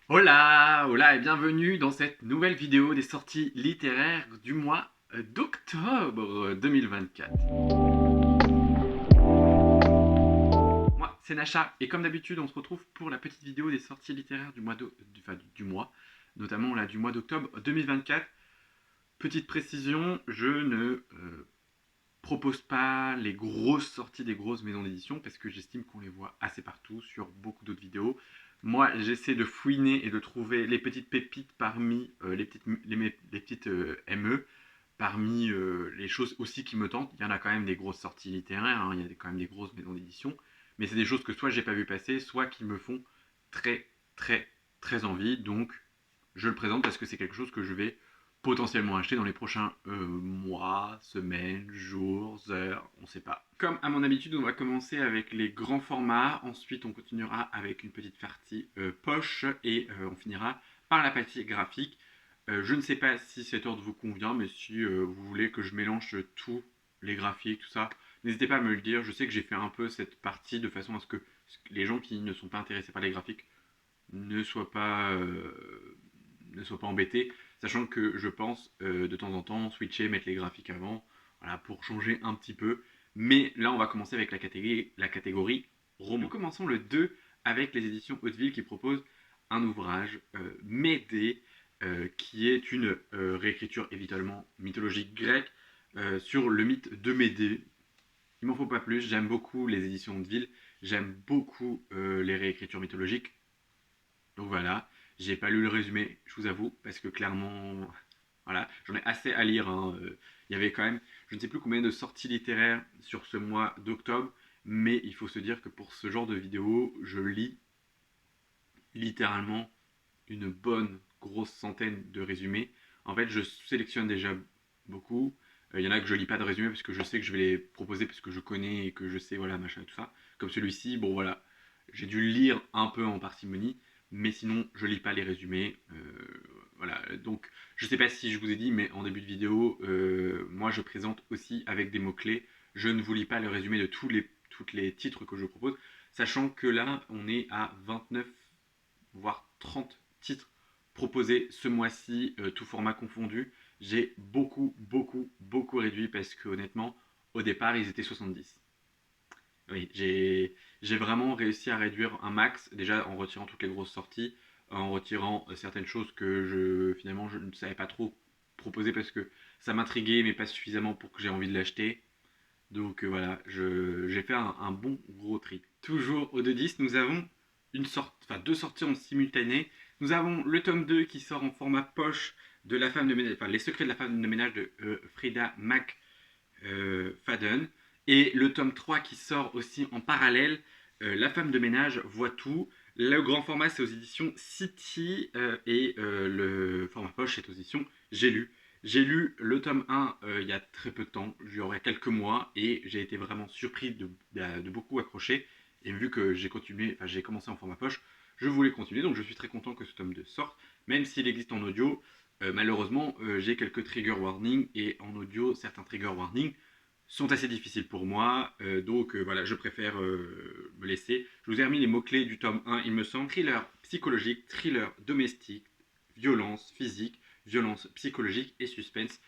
Hola, hola et bienvenue dans cette nouvelle vidéo des sorties littéraires du mois d'octobre 2024. Moi, c'est Nacha et comme d'habitude, on se retrouve pour la petite vidéo des sorties littéraires du mois, notamment là du mois d'octobre 2024. Petite précision, je ne propose pas les grosses sorties des grosses maisons d'édition parce que j'estime qu'on les voit assez partout sur beaucoup d'autres vidéos. Moi, j'essaie de fouiner et de trouver les petites pépites parmi les petites ME, parmi les choses aussi qui me tentent. Il y en a quand même des grosses sorties littéraires, hein, il y a quand même des grosses maisons d'édition, mais c'est des choses que soit j'ai pas vu passer, soit qui me font très très très envie. Donc, je le présente parce que c'est quelque chose que je vais potentiellement acheter dans les prochains mois, semaines, jours, heures, on ne sait pas. Comme à mon habitude, on va commencer avec les grands formats, ensuite on continuera avec une petite partie poche et on finira par la partie graphique. Je ne sais pas si cet ordre vous convient, mais si vous voulez que je mélange tous les graphiques, tout ça, n'hésitez pas à me le dire. Je sais que j'ai fait un peu cette partie de façon à ce que les gens qui ne sont pas intéressés par les graphiques ne soient pas embêtés, sachant que je pense de temps en temps switcher, mettre les graphiques avant, voilà, pour changer un petit peu. Mais là, on va commencer avec la catégorie roman. Nous commençons le 2 avec les éditions Hauteville qui proposent un ouvrage, Médée, qui est une réécriture évidemment mythologique grecque sur le mythe de Médée. Il m'en faut pas plus, j'aime beaucoup les éditions Hauteville, j'aime beaucoup les réécritures mythologiques. Donc voilà, j'ai pas lu le résumé, je vous avoue, parce que clairement, voilà, j'en ai assez à lire, hein. Il y avait quand même, je ne sais plus combien de sorties littéraires sur ce mois d'octobre, mais il faut se dire que pour ce genre de vidéo, je lis littéralement une bonne grosse centaine de résumés. En fait, je sélectionne déjà beaucoup. Il y en a que je lis pas de résumés parce que je sais que je vais les proposer parce que je connais et que je sais, voilà, machin et tout ça. Comme celui-ci, bon voilà, j'ai dû le lire un peu en parcimonie, mais sinon, je lis pas les résumés. Voilà, donc je sais pas si je vous ai dit, mais en début de vidéo, moi je présente aussi avec des mots-clés. Je ne vous lis pas le résumé de tous les titres que je propose, sachant que là, on est à 29 voire 30 titres proposés ce mois-ci, tout format confondu. J'ai beaucoup réduit parce que honnêtement, au départ, ils étaient 70. Oui, j'ai vraiment réussi à réduire un max, déjà en retirant toutes les grosses sorties, en retirant certaines choses que finalement je ne savais pas trop proposer parce que ça m'intriguait mais pas suffisamment pour que j'ai envie de l'acheter. Donc voilà, j'ai fait un bon gros tri. Toujours au 2-10, nous avons deux sorties en simultané. Nous avons le tome 2 qui sort en format poche de la femme de ménage, enfin les secrets de la femme de ménage de Frida McFadden. Et le tome 3 qui sort aussi en parallèle, La femme de ménage voit tout. Le grand format c'est aux éditions City et le format poche c'est aux éditions J'ai lu. J'ai lu le tome 1 il y a très peu de temps, il y aurait quelques mois, et j'ai été vraiment surpris de beaucoup accrocher. Et vu que j'ai commencé en format poche, je voulais continuer, donc je suis très content que ce tome 2 sorte, même s'il existe en audio. Malheureusement, j'ai quelques trigger warnings, et en audio, certains trigger warnings sont assez difficiles pour moi, donc voilà, je préfère me laisser. Je vous ai remis les mots-clés du tome 1, il me semble. Thriller psychologique, thriller domestique, violence physique, violence psychologique et suspense.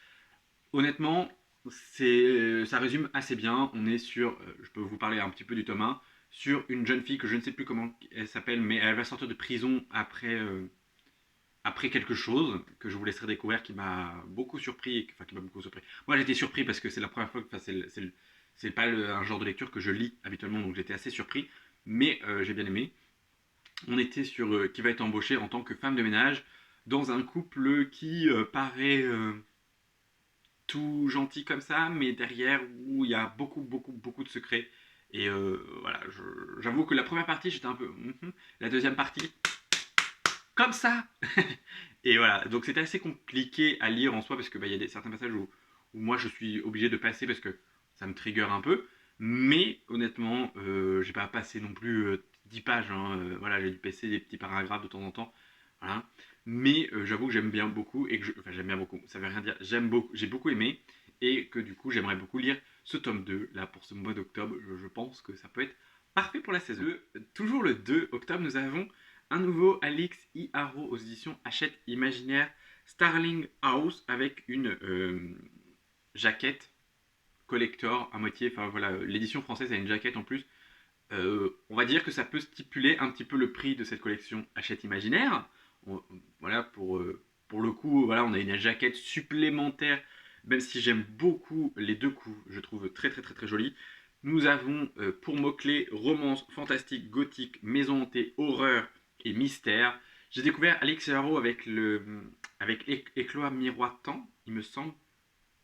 Honnêtement, ça résume assez bien. On est sur, je peux vous parler un petit peu du tome 1, sur une jeune fille que je ne sais plus comment elle s'appelle, mais elle va sortir de prison après quelque chose que je vous laisserai découvrir qui m'a beaucoup surpris, enfin qui m'a beaucoup surpris. Moi j'étais surpris parce que c'est la première fois que, enfin, c'est pas un genre de lecture que je lis habituellement, donc j'étais assez surpris, mais j'ai bien aimé. On était sur qui va être embauchée en tant que femme de ménage dans un couple qui paraît tout gentil comme ça, mais derrière où il y a beaucoup de secrets. Et voilà, j'avoue que la première partie j'étais un peu, la deuxième partie comme ça. Et voilà, donc c'était assez compliqué à lire en soi parce que il y a certains passages où moi je suis obligé de passer parce que ça me trigger un peu. Mais honnêtement, j'ai pas passé non plus 10 pages, hein, voilà, j'ai dû passer des petits paragraphes de temps en temps. Voilà. Mais j'avoue que j'aime bien beaucoup et que enfin j'aime bien beaucoup, ça veut rien dire, j'ai beaucoup aimé et que du coup j'aimerais beaucoup lire ce tome 2 là pour ce mois d'octobre. Je pense que ça peut être parfait pour la saison. Toujours le 2 octobre, nous avons un nouveau Alix Iaro aux éditions Hachette Imaginaire Starling House avec une jaquette collector à moitié. Enfin voilà, l'édition française a une jaquette en plus. On va dire que ça peut stipuler un petit peu le prix de cette collection Hachette Imaginaire. Voilà, pour le coup, voilà, on a une jaquette supplémentaire, même si j'aime beaucoup les deux coups, je trouve très très très très joli. Nous avons pour mots-clés romance, fantastique, gothique, maison hantée, horreur et mystère. J'ai découvert Alix Haro avec Éclat miroitant, il me semble,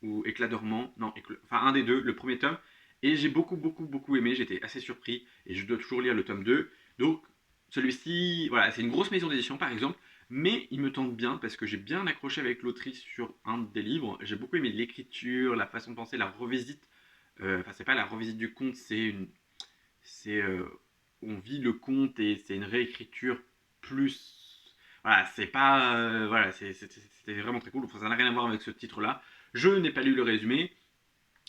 ou Éclat dormant, non, enfin un des deux, le premier tome. Et j'ai beaucoup aimé, j'étais assez surpris, et je dois toujours lire le tome 2. Donc celui-ci, voilà, c'est une grosse maison d'édition par exemple, mais il me tente bien parce que j'ai bien accroché avec l'autrice sur un des livres. J'ai beaucoup aimé l'écriture, la façon de penser, la revisite. Enfin, c'est pas la revisite du conte, c'est une. C'est. On vit le conte et c'est une réécriture plus. Voilà, c'est pas. Voilà, c'était vraiment très cool. Enfin, ça n'a rien à voir avec ce titre-là. Je n'ai pas lu le résumé.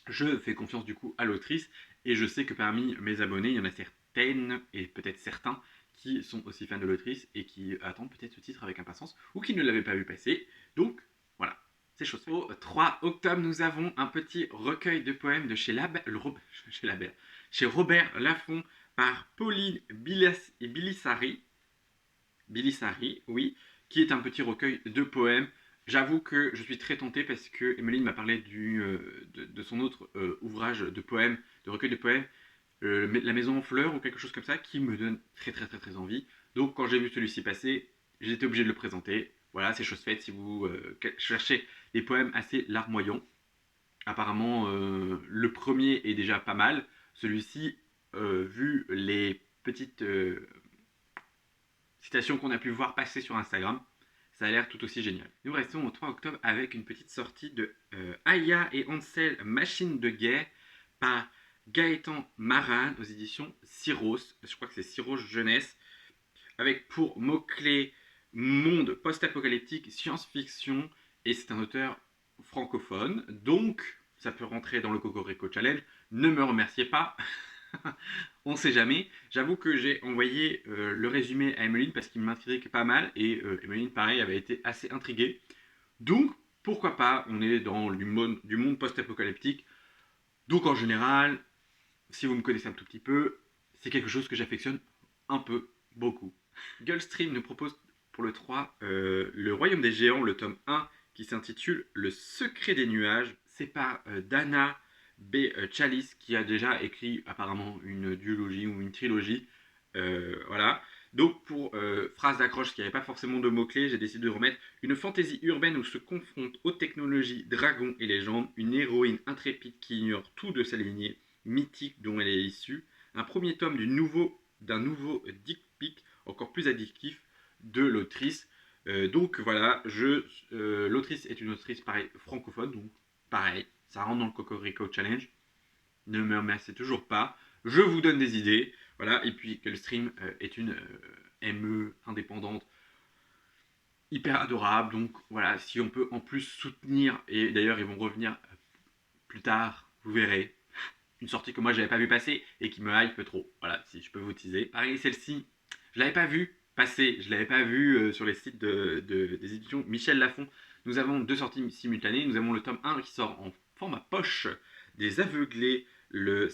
Je fais confiance du coup à l'autrice et je sais que parmi mes abonnés, il y en a certaines et peut-être certains qui sont aussi fans de l'autrice et qui attendent peut-être ce titre avec impatience ou qui ne l'avaient pas vu passer. Donc voilà, c'est chose faite. Au 3 octobre, nous avons un petit recueil de poèmes de chez Robert Laffont par Pauline Bilissari, oui, qui est un petit recueil de poèmes. J'avoue que je suis très tenté parce que Emeline m'a parlé de son autre ouvrage de poèmes, de recueil de poèmes, La Maison en fleurs ou quelque chose comme ça, qui me donne très envie. Donc quand j'ai vu celui-ci passer, j'étais obligé de le présenter. Voilà, c'est chose faite si vous cherchez des poèmes assez larmoyants. Apparemment, le premier est déjà pas mal. Celui-ci, vu les petites citation qu'on a pu voir passer sur Instagram. Ça a l'air tout aussi génial. Nous restons au 3 octobre avec une petite sortie de Aya et Ansel Machine de guerre par Gaëtan Maran aux éditions Cyros. Je crois que c'est Cyros Jeunesse. Avec pour mots-clés monde post-apocalyptique, science-fiction. Et c'est un auteur francophone. Donc, ça peut rentrer dans le Cocorico Challenge. Ne me remerciez pas. On sait jamais. J'avoue que j'ai envoyé le résumé à Emeline parce qu'il m'intrigue pas mal et Emeline, pareil, avait été assez intriguée. Donc, pourquoi pas, on est dans du monde post-apocalyptique. Donc, en général, si vous me connaissez un tout petit peu, c'est quelque chose que j'affectionne un peu, beaucoup. Gulfstream nous propose pour le 3 Le Royaume des Géants, le tome 1, qui s'intitule Le Secret des Nuages. C'est par Dana B. Chalice, qui a déjà écrit apparemment une duologie ou une trilogie. Voilà. Donc pour phrase d'accroche qui n'avait pas forcément de mots-clés, j'ai décidé de remettre une fantaisie urbaine où se confrontent aux technologies, dragons et légendes, une héroïne intrépide qui ignore tout de sa lignée mythique dont elle est issue, un premier tome d'un nouveau dick pic encore plus addictif de l'autrice. Donc voilà, l'autrice est une autrice pareil, francophone, donc pareil, ça rentre dans le Cocorico Challenge. Ne me remerciez toujours pas. Je vous donne des idées. Voilà, et puis que le stream est une ME indépendante hyper adorable. Donc voilà, si on peut en plus soutenir, et d'ailleurs ils vont revenir plus tard, vous verrez, une sortie que moi j'avais pas vu passer et qui me hype trop. Voilà, si je peux vous teaser. Pareil, celle-ci, je l'avais pas vue passer, je l'avais pas vue sur les sites des éditions Michel Lafon. Nous avons deux sorties simultanées. Nous avons le tome 1 qui sort en format poche des Aveuglés. Le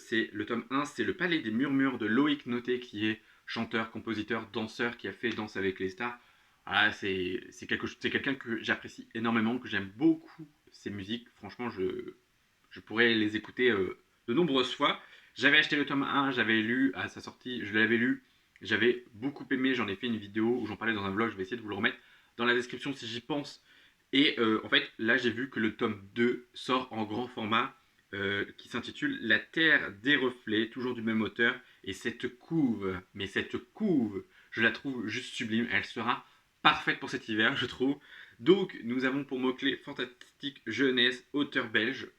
tome 1, c'est Le Palais des Murmures de Loïc Noté, qui est chanteur, compositeur, danseur, qui a fait Danse avec les stars. Voilà, c'est quelqu'un que j'apprécie énormément, que j'aime beaucoup ses musiques. Franchement, je pourrais les écouter de nombreuses fois. J'avais acheté le tome 1, j'avais lu à sa sortie, je l'avais lu, j'avais beaucoup aimé, j'en ai fait une vidéo où j'en parlais dans un vlog, je vais essayer de vous le remettre dans la description si j'y pense. Et en fait, là j'ai vu que le tome 2 sort en grand format qui s'intitule La Terre des Reflets, toujours du même auteur. Et cette couve, je la trouve juste sublime. Elle sera parfaite pour cet hiver, je trouve. Donc, nous avons pour mots-clés fantastique, jeunesse, auteur belge.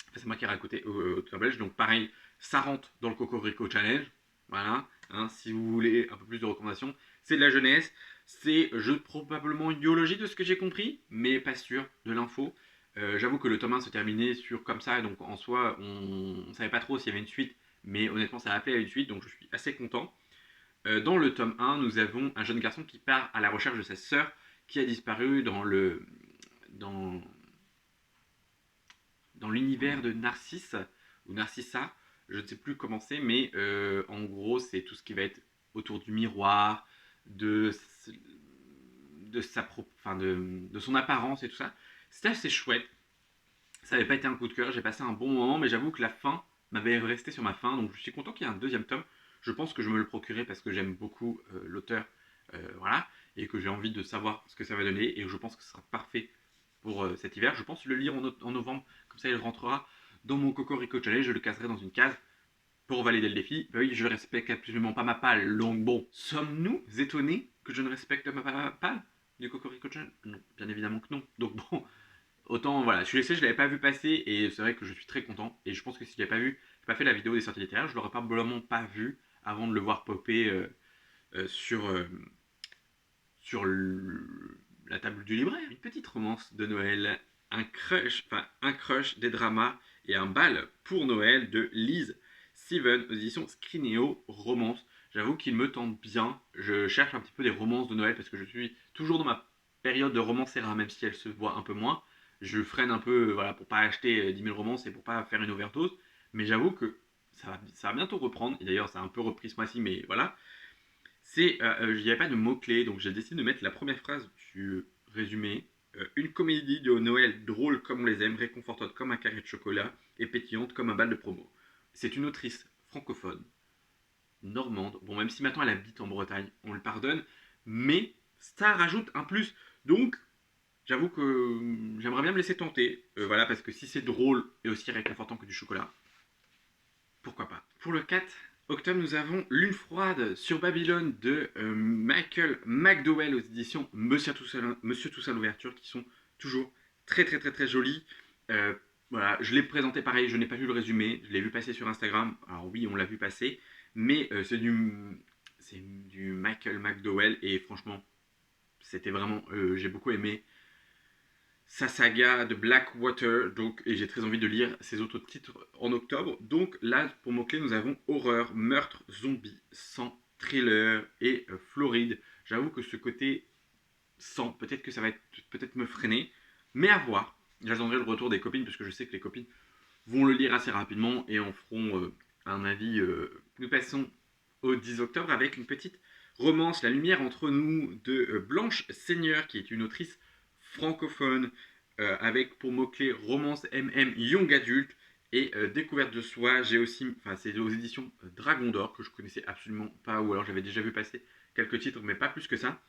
Enfin, c'est moi qui ai raconté auteur belge. Donc, pareil, ça rentre dans le Cocorico Challenge. Voilà. Hein, si vous voulez un peu plus de recommandations, c'est de la jeunesse. C'est probablement une biologie de ce que j'ai compris, mais pas sûr de l'info. J'avoue que le tome 1 se terminait sur comme ça, donc en soi, on ne savait pas trop s'il y avait une suite, mais honnêtement, ça a appelé à une suite, donc je suis assez content. Dans le tome 1, nous avons un jeune garçon qui part à la recherche de sa sœur qui a disparu dans, dans l'univers de Narcisse, ou Narcissa, je ne sais plus comment c'est, mais en gros, c'est tout ce qui va être autour du miroir, de, de son apparence et tout ça. C'était assez chouette. Ça n'avait pas été un coup de cœur, j'ai passé un bon moment, mais j'avoue que la fin m'avait resté sur ma fin, donc je suis content qu'il y ait un deuxième tome. Je pense que je me le procurerai parce que j'aime beaucoup l'auteur, voilà, et que j'ai envie de savoir ce que ça va donner, et je pense que ce sera parfait pour cet hiver. Je pense le lire en novembre, comme ça il rentrera dans mon Cocorico Challenge, je le caserai dans une case pour valider le défi. Bah oui, je respecte absolument pas ma palle, donc bon, sommes-nous étonnés que je ne respecte ma palle du Cocorico Challenge? Non, bien évidemment que non. Donc bon, autant, voilà, je suis laissé, je l'avais pas vu passer et c'est vrai que je suis très content. Et je pense que si je l'avais pas vu, j'ai pas fait la vidéo des sorties littéraires, je l'aurais probablement pas vu avant de le voir popper euh, sur, euh, sur la table du libraire. Une petite romance de Noël, un crush, des dramas et un bal pour Noël de Lise Steven aux éditions Scrinéo Romance. J'avoue qu'il me tente bien. Je cherche un petit peu des romances de Noël parce que je suis toujours dans ma période de romancera, même si elle se voit un peu moins. Je freine un peu voilà, pour pas acheter 10 000 romances et pour pas faire une overdose. Mais j'avoue que ça va bientôt reprendre. Et d'ailleurs, ça a un peu repris ce mois-ci, mais voilà. Il n'y avait pas de mots-clés, donc j'ai décidé de mettre la première phrase du résumé. Une comédie de Noël drôle comme on les aime, réconfortante comme un carré de chocolat et pétillante comme un bal de promo. C'est une autrice francophone, normande. Bon, même si maintenant elle habite en Bretagne, on le pardonne, mais ça rajoute un plus. Donc, j'avoue que j'aimerais bien me laisser tenter. Voilà, parce que si c'est drôle et aussi réconfortant que du chocolat, pourquoi pas. Pour le 4 octobre, nous avons Lune froide sur Babylone de Michael McDowell aux éditions Monsieur Toussaint l'ouverture, qui sont toujours très très très très jolies. Euh, voilà, je l'ai présenté pareil, je n'ai pas vu le résumé, je l'ai vu passer sur Instagram. Alors oui, on l'a vu passer, mais c'est du Michael McDowell et franchement, c'était vraiment, j'ai beaucoup aimé sa saga de Blackwater, donc, et j'ai très envie de lire ses autres titres en octobre. Donc là, pour mots-clés, nous avons horreur, meurtre, zombie, sang, thriller et Floride. J'avoue que ce côté sang, peut-être que ça va peut-être me freiner, mais à voir. J'attendrai le retour des copines, parce que je sais que les copines vont le lire assez rapidement et en feront un avis. Nous passons au 10 octobre avec une petite romance, La lumière entre nous, de Blanche Seigneur, qui est une autrice francophone, avec pour mots-clés romance MM young adulte et découverte de soi. J'ai aussi, enfin c'est aux éditions Dragon d'Or, que je connaissais absolument pas, ou alors j'avais déjà vu passer quelques titres, mais pas plus que ça.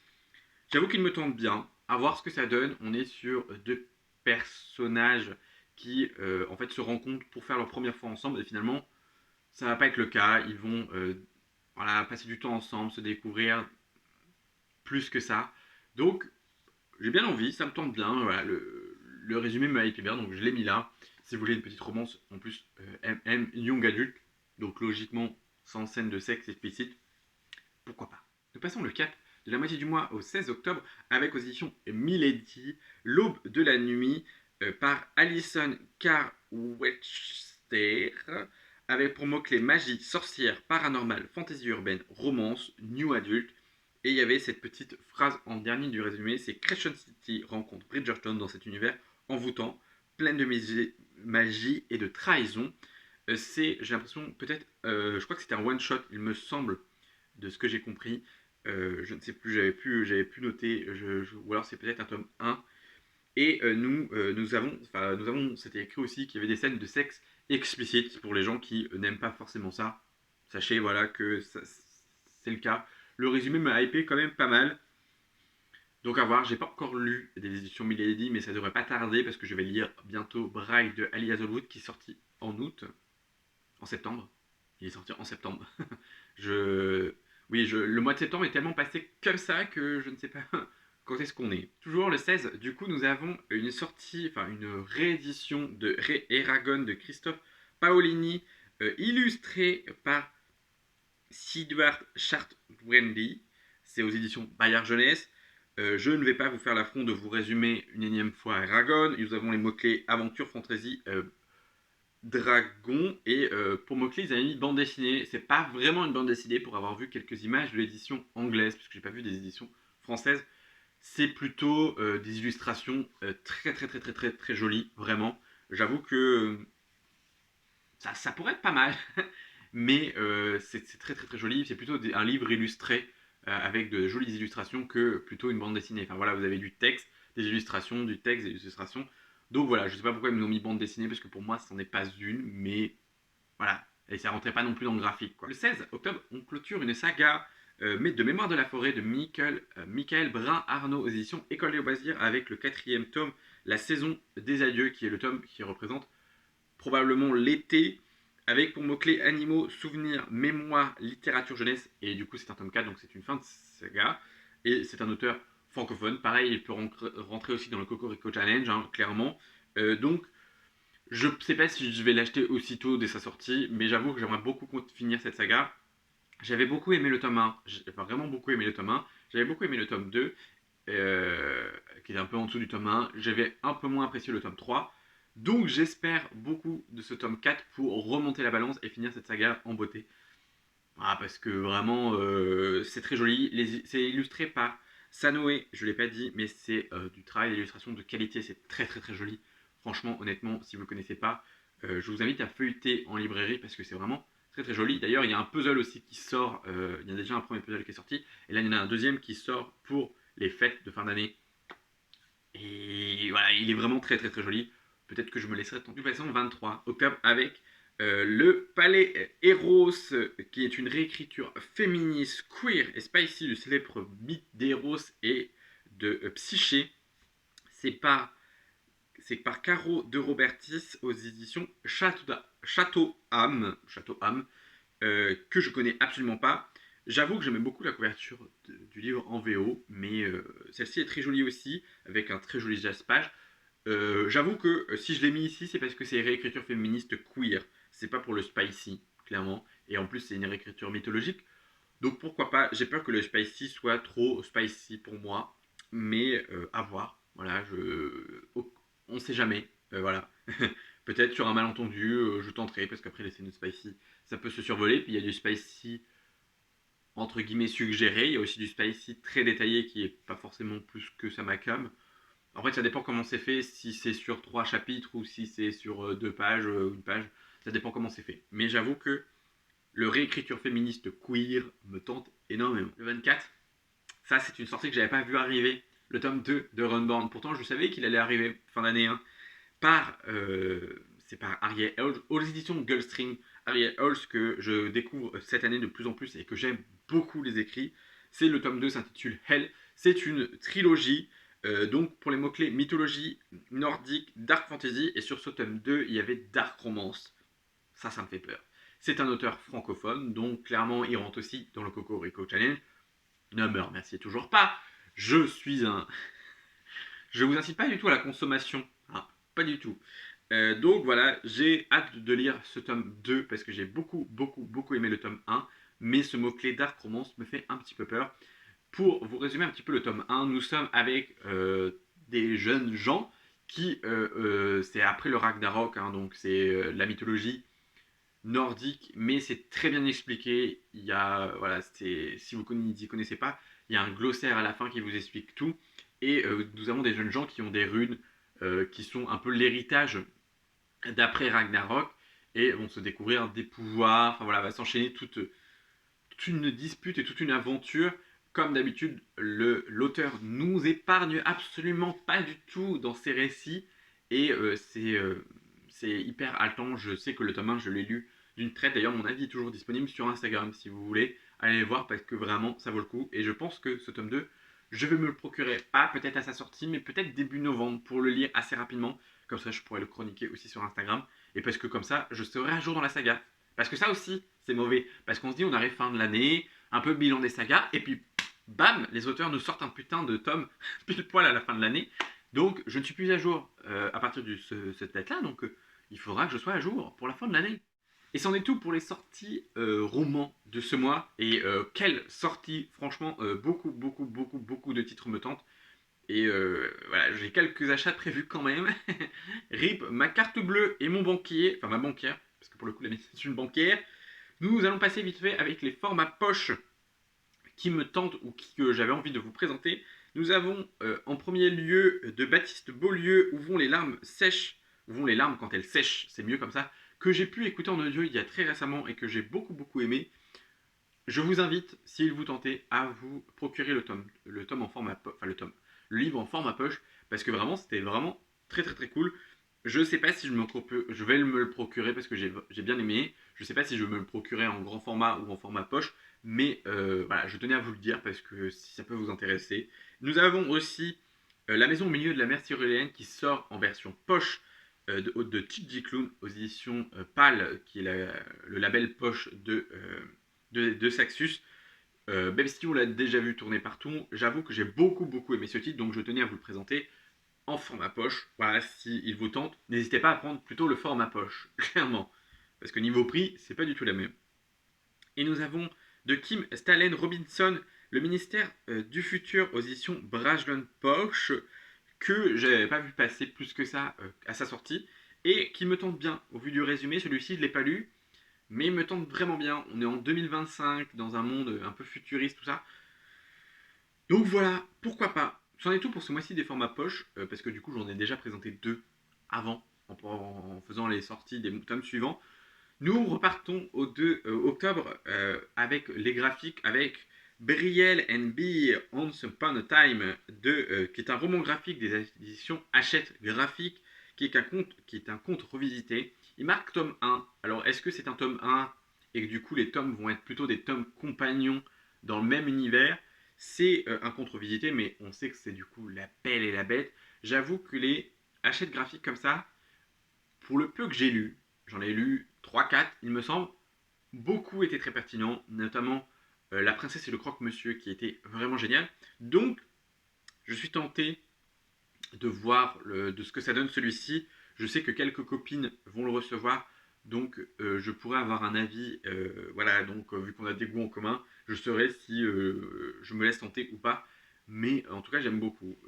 J'avoue qu'il me tente bien. À voir ce que ça donne. On est sur deux personnages qui en fait se rencontrent pour faire leur première fois ensemble et finalement ça va pas être le cas. Ils vont voilà, passer du temps ensemble, se découvrir plus que ça. Donc j'ai bien envie, ça me tente bien. Voilà, le résumé me hype bien, donc je l'ai mis là. Si vous voulez une petite romance en plus MM Young Adult, donc logiquement sans scène de sexe explicite, pourquoi pas. Nous passons le cap de la moitié du mois au 16 octobre avec aux éditions Milady, L'aube de la nuit par Alison Carwetster avec pour mots-clés magie, sorcière, paranormal, fantasy urbaine, romance, new adult. Et il y avait cette petite phrase en dernier du résumé, c'est Crescent City rencontre Bridgerton dans cet univers envoûtant, plein de magie et de trahison. J'ai l'impression, peut-être, je crois que c'était un one-shot, il me semble, de ce que j'ai compris. Je ne sais plus, j'avais pu noter, ou alors c'est peut-être un tome 1. Et nous avons, c'était écrit aussi qu'il y avait des scènes de sexe explicites pour les gens qui n'aiment pas forcément ça. Sachez voilà que c'est le cas. Le résumé m'a hypé quand même pas mal. Donc à voir, j'ai pas encore lu des éditions Milady, mais ça devrait pas tarder parce que je vais lire bientôt Bride de Ali Hazelwood qui est sorti en août, en septembre. Il est sorti en septembre. je, le mois de septembre est tellement passé comme ça que je ne sais pas quand est-ce qu'on est. Toujours le 16, du coup, nous avons une sortie, enfin une réédition de Eragon de Christophe Paolini, illustré par Sidward Chartwendy. C'est aux éditions Bayard Jeunesse. Je ne vais pas vous faire l'affront de vous résumer une énième fois Eragon. Nous avons les mots-clés aventure, fantasy, Dragon. Et pour mots-clés, ils avaient mis bande dessinée. C'est pas vraiment une bande dessinée pour avoir vu quelques images de l'édition anglaise, parce que j'ai pas vu des éditions françaises. C'est plutôt des illustrations très très très très très très jolies, vraiment. J'avoue que ça pourrait être pas mal, mais c'est très très très joli. C'est plutôt un livre illustré avec de jolies illustrations que plutôt une bande dessinée. Enfin voilà, vous avez du texte, des illustrations, du texte, des illustrations. Donc voilà, je sais pas pourquoi ils m'ont mis bande dessinée, parce que pour moi, ce n'en est pas une, mais voilà. Et ça rentrait pas non plus dans le graphique, quoi. Le 16 octobre, on clôture une saga de Mémoire de la forêt de Michael Brun-Arnaud aux éditions École des loisirs avec le quatrième tome, La saison des adieux, qui est le tome qui représente probablement l'été, avec pour mots-clés animaux, souvenirs, mémoire, littérature jeunesse. Et du coup, c'est un tome 4, donc c'est une fin de saga. Et c'est un auteur francophone. Pareil, il peut rentrer aussi dans le Cocorico Challenge, hein, clairement. Donc, je ne sais pas si je vais l'acheter aussitôt dès sa sortie, mais j'avoue que j'aimerais beaucoup finir cette saga. J'avais beaucoup aimé le tome 1, enfin vraiment beaucoup aimé le tome 1. J'avais beaucoup aimé le tome 2, qui est un peu en dessous du tome 1. J'avais un peu moins apprécié le tome 3. Donc j'espère beaucoup de ce tome 4 pour remonter la balance et finir cette saga en beauté. Ah, parce que vraiment, c'est très joli. C'est illustré par Sanoé, je ne l'ai pas dit, mais c'est du travail d'illustration de qualité. C'est très très très joli. Franchement, honnêtement, si vous ne le connaissez pas, je vous invite à feuilleter en librairie parce que c'est vraiment très très joli. D'ailleurs, il y a un puzzle aussi qui sort. Il y a déjà un premier puzzle qui est sorti. Et là, il y en a un deuxième qui sort pour les fêtes de fin d'année. Et voilà, il est vraiment très très très joli. Peut-être que je me laisserai tenter. De toute façon, 23 octobre avec le Palais Eros, qui est une réécriture féministe, queer et spicy du célèbre mythe d'Eros et de Psyché. C'est par, c'est par Caro de Robertis aux éditions Château-Âme, que je connais absolument pas. J'avoue que j'aimais beaucoup la couverture du livre en VO, mais celle-ci est très jolie aussi, avec un très joli jaspage. J'avoue que si je l'ai mis ici, c'est parce que c'est une réécriture féministe queer. C'est pas pour le spicy, clairement. Et en plus, c'est une réécriture mythologique. Donc pourquoi pas. J'ai peur que le spicy soit trop spicy pour moi. Mais à voir. Voilà, on sait jamais. Voilà. Peut-être sur un malentendu, je tenterai. Parce qu'après, les scènes de spicy, ça peut se survoler. Puis il y a du spicy entre guillemets suggéré. Il y a aussi du spicy très détaillé qui est pas forcément plus que ça m'accame. En fait, ça dépend comment c'est fait, si c'est sur 3 chapitres ou si c'est sur 2 pages, une page. Ça dépend comment c'est fait. Mais j'avoue que le réécriture féministe queer me tente énormément. Le 24, ça c'est une sortie que j'avais pas vu arriver. Le tome 2 de Runborn. Pourtant, je savais qu'il allait arriver fin d'année 1 par, c'est par Ariel Holz, aux éditions Gulfstream. Ariel Holz que je découvre cette année de plus en plus et que j'aime beaucoup les écrits. C'est le tome 2, s'intitule Hell. C'est une trilogie. Donc pour les mots-clés mythologie, nordique, dark fantasy. Et sur ce tome 2, il y avait dark romance. Ça me fait peur. C'est un auteur francophone, donc clairement il rentre aussi dans le Cocorico Challenge. Ne me remerciez toujours pas. Je suis un... Je vous incite pas du tout à la consommation. Hein, pas du tout. Donc voilà, j'ai hâte de lire ce tome 2 parce que j'ai beaucoup, beaucoup, beaucoup aimé le tome 1. Mais ce mot-clé dark romance me fait un petit peu peur. Pour vous résumer un petit peu le tome 1, nous sommes avec des jeunes gens qui, c'est après le Ragnarok, hein, donc c'est la mythologie nordique, mais c'est très bien expliqué. Il y a, voilà, si vous n'y connaissez pas, il y a un glossaire à la fin qui vous explique tout. Et nous avons des jeunes gens qui ont des runes qui sont un peu l'héritage d'après Ragnarok et vont se découvrir des pouvoirs. Enfin voilà, va s'enchaîner toute une dispute et toute une aventure. Comme d'habitude, l'auteur nous épargne absolument pas du tout dans ses récits et c'est hyper haletant. Je sais que le tome 1, je l'ai lu d'une traite. D'ailleurs, mon avis est toujours disponible sur Instagram si vous voulez. Allez le voir parce que vraiment, ça vaut le coup. Et je pense que ce tome 2, je vais me le procurer, pas peut-être à sa sortie, mais peut-être début novembre pour le lire assez rapidement. Comme ça, je pourrais le chroniquer aussi sur Instagram. Et parce que comme ça, je serai à jour dans la saga. Parce que ça aussi, c'est mauvais. Parce qu'on se dit, on arrive fin de l'année, un peu bilan des sagas, et puis bam, les auteurs nous sortent un putain de tome pile poil à la fin de l'année. Donc, je ne suis plus à jour à partir de cette date-là. Donc, il faudra que je sois à jour pour la fin de l'année. Et c'en est tout pour les sorties romans de ce mois. Et quelle sortie, franchement, beaucoup, beaucoup, beaucoup, beaucoup de titres me tentent. Et voilà, j'ai quelques achats prévus quand même. RIP, ma carte bleue et mon banquier, enfin ma banquière, parce que pour le coup la mienne c'est une banquière. Nous allons passer vite fait avec les formats poche qui me tentent ou que j'avais envie de vous présenter. Nous avons en premier lieu de Baptiste Beaulieu, Où vont les larmes sèches, où vont les larmes quand elles sèchent, c'est mieux comme ça, que j'ai pu écouter en audio il y a très récemment et que j'ai beaucoup aimé. Je vous invite, s'il vous tentez, à vous procurer le tome en format, enfin le livre en format poche, parce que vraiment, c'était vraiment très cool. Je ne sais pas si je vais me le procurer parce que j'ai bien aimé. Je ne sais pas si je vais me le procurer en grand format ou en format poche, mais voilà, je tenais à vous le dire parce que si ça peut vous intéresser. Nous avons aussi La maison au milieu de la mer tyroléenne qui sort en version poche de TJ Klune aux éditions PAL, qui est le label poche de Saxus. Même si on l'a déjà vu tourner partout, j'avoue que j'ai beaucoup aimé ce titre, donc je tenais à vous le présenter en format poche. Voilà, s'il vous tente, n'hésitez pas à prendre plutôt le format poche, clairement. Parce que niveau prix, c'est pas du tout la même. Et nous avons de Kim Stanley Robinson, Le ministère du futur aux éditions Brajlon Poche, que j'avais pas vu passer plus que ça à sa sortie, et qui me tente bien. Au vu du résumé, celui-ci, je l'ai pas lu, mais il me tente vraiment bien. On est en 2025, dans un monde un peu futuriste, tout ça. Donc voilà, pourquoi pas. C'en est tout pour ce mois-ci des formats poche, parce que du coup j'en ai déjà présenté deux avant, en faisant les sorties des tomes suivants. Nous repartons au 2 octobre avec les graphiques, avec Brielle and Be Once Upon a Time, qui est un roman graphique des éditions Hachette Graphique, qui est un conte revisité. Il marque tome 1. Alors est-ce que c'est un tome 1 et que du coup les tomes vont être plutôt des tomes compagnons dans le même univers? C'est un conte revisité, mais on sait que c'est du coup La Belle et la Bête. J'avoue que les Hachette graphiques comme ça, pour le peu que j'ai lu, j'en ai lu 3-4, il me semble, beaucoup étaient très pertinents, notamment La princesse et le croque-monsieur qui était vraiment génial. Donc, je suis tenté de voir de ce que ça donne celui-ci. Je sais que quelques copines vont le recevoir, donc je pourrais avoir un avis. Voilà, donc vu qu'on a des goûts en commun, je saurai si je me laisse tenter ou pas. Mais en tout cas, j'aime beaucoup.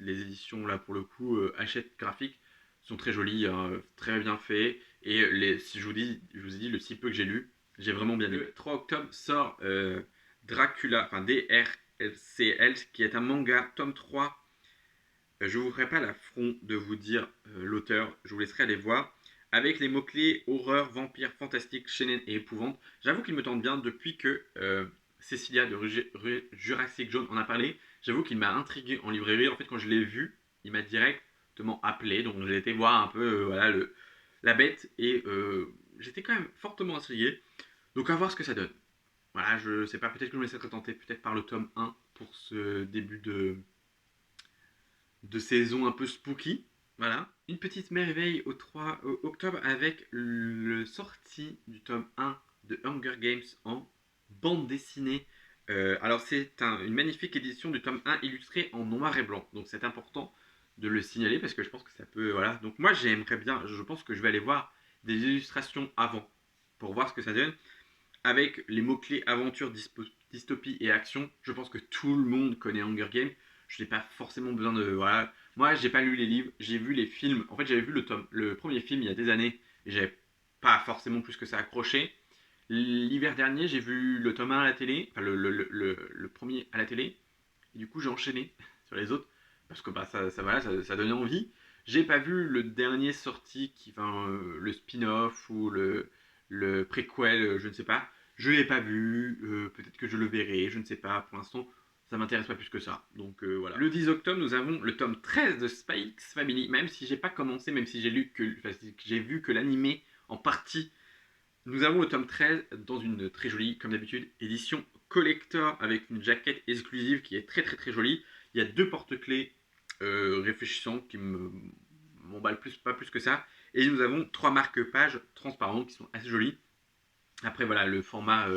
Les éditions, là, pour le coup, Hachette graphique, sont très jolies, hein, très bien fait. Et si je vous ai dit le si peu que j'ai lu, j'ai vraiment bien aimé. Le 3 octobre sort Dracula, enfin DRCL, qui est un manga, tome 3. Je ne vous ferai pas l'affront de vous dire l'auteur, je vous laisserai aller voir. Avec les mots-clés horreur, vampire, fantastique, shonen et épouvante, j'avoue qu'il me tente bien depuis que Cecilia de Jurassic Zone en a parlé. J'avoue qu'il m'a intrigué en librairie. En fait, quand je l'ai vu, il m'a directement appelé. Donc j'ai été voir un peu voilà, la bête et j'étais quand même fortement intrigué. Donc à voir ce que ça donne. Voilà, je sais pas, peut-être que je me laisserai tenter peut-être par le tome 1 pour ce début de saison un peu spooky. Voilà. Une petite merveille au 3 octobre avec le sortie du tome 1 de Hunger Games en bande dessinée. Alors c'est une magnifique édition du tome 1 illustré en noir et blanc. Donc c'est important de le signaler parce que je pense que ça peut... Voilà. Donc moi j'aimerais bien, je pense que je vais aller voir des illustrations avant pour voir ce que ça donne. Avec les mots-clés aventure, dystopie et action, je pense que tout le monde connaît Hunger Games. Je n'ai pas forcément besoin de. Voilà. Moi, j'ai pas lu les livres, j'ai vu les films. En fait, j'avais vu le premier film il y a des années et j'avais pas forcément plus que ça accroché. L'hiver dernier, j'ai vu le tome 1 à la télé, enfin le premier à la télé. Et du coup, j'ai enchaîné sur les autres parce que bah, ça donnait envie. J'ai pas vu le dernier sorti, enfin, le spin-off ou le préquel, je ne sais pas. Je l'ai pas vu, peut-être que je le verrai, je ne sais pas. Pour l'instant, ça m'intéresse pas plus que ça. Donc voilà. Le 10 octobre, nous avons le tome 13 de Spikes Family. Même si j'ai pas commencé, même si j'ai vu que l'animé en partie, nous avons le tome 13 dans une très jolie, comme d'habitude, édition collector avec une jaquette exclusive qui est très jolie. Il y a deux porte-clés réfléchissants qui m'emballent pas plus que ça. Et nous avons trois marque-pages transparents qui sont assez jolis. Après, voilà, le format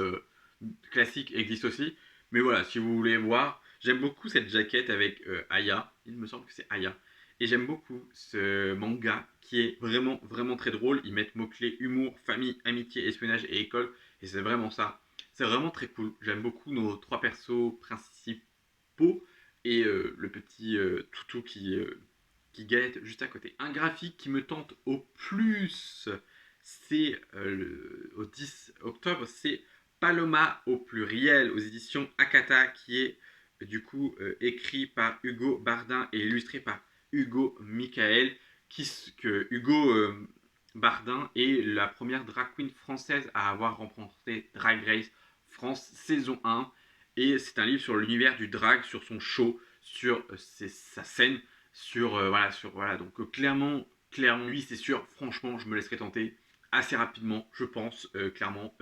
classique existe aussi. Mais voilà, si vous voulez voir, j'aime beaucoup cette jaquette avec Aya. Il me semble que c'est Aya. Et j'aime beaucoup ce manga qui est vraiment très drôle. Ils mettent mots-clés humour, famille, amitié, espionnage et école. Et c'est vraiment ça. C'est vraiment très cool. J'aime beaucoup nos trois persos principaux. et le petit toutou qui galette juste à côté. Un graphique qui me tente au plus, c'est au 10 octobre, c'est Paloma au pluriel aux éditions Akata, qui est du coup écrit par Hugo Bardin et illustré par Hugo Michael, Hugo Bardin est la première drag queen française à avoir remporté Drag Race France saison 1, et c'est un livre sur l'univers du drag, sur son show, sur sa scène, voilà, donc clairement, lui c'est sûr, franchement, je me laisserai tenter assez rapidement, je pense, clairement,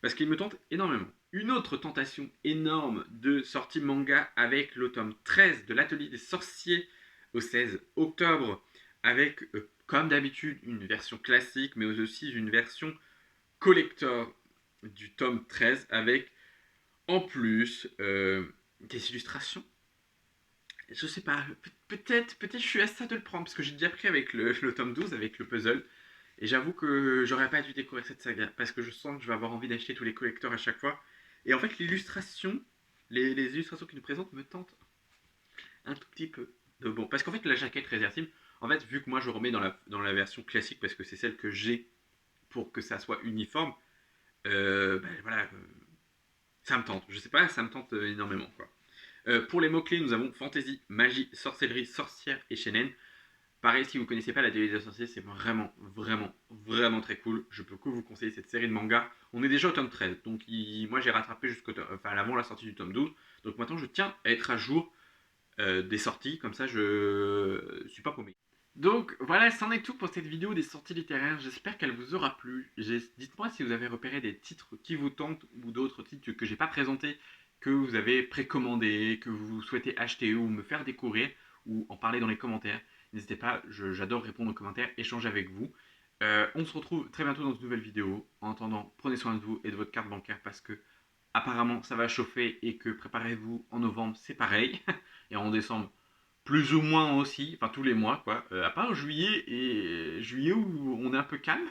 parce qu'il me tente énormément. Une autre tentation énorme de sortie manga avec le tome 13 de l'Atelier des Sorciers au 16 octobre, avec, comme d'habitude, une version classique, mais aussi une version collector du tome 13, avec, en plus, des illustrations. Je sais pas, peut-être je suis à ça de le prendre, parce que j'ai déjà pris avec le tome 12, avec le puzzle, et j'avoue que j'aurais pas dû découvrir cette saga, parce que je sens que je vais avoir envie d'acheter tous les collecteurs à chaque fois. Et en fait, l'illustration, les illustrations qu'ils nous présentent me tentent un tout petit peu. Bon, parce qu'en fait, la jaquette réversible, en fait, vu que moi je remets dans la version classique, parce que c'est celle que j'ai pour que ça soit uniforme, voilà, ça me tente. Je sais pas, ça me tente énormément, quoi. Pour les mots-clés, nous avons fantasy, magie, sorcellerie, sorcière et shonen. Pareil, si vous ne connaissez pas la Délice des sorciers, c'est vraiment, vraiment, vraiment très cool. Je peux que vous conseiller cette série de mangas. On est déjà au tome 13, donc moi j'ai rattrapé avant la sortie du tome 12. Donc maintenant je tiens à être à jour des sorties, comme ça je suis pas paumé. Donc voilà, c'en est tout pour cette vidéo des sorties littéraires. J'espère qu'elle vous aura plu. Dites-moi si vous avez repéré des titres qui vous tentent ou d'autres titres que j'ai pas présentés, que vous avez précommandés, que vous souhaitez acheter ou me faire découvrir ou en parler dans les commentaires. N'hésitez pas, j'adore répondre aux commentaires, échanger avec vous. On se retrouve très bientôt dans une nouvelle vidéo. En attendant, prenez soin de vous et de votre carte bancaire parce que apparemment ça va chauffer et que préparez-vous en novembre, c'est pareil. Et en décembre, plus ou moins aussi, enfin tous les mois quoi. À part juillet où on est un peu calme,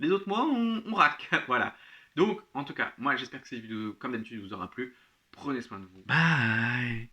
les autres mois on raque. Voilà. Donc en tout cas, moi j'espère que cette vidéo, comme d'habitude, vous aura plu. Prenez soin de vous. Bye.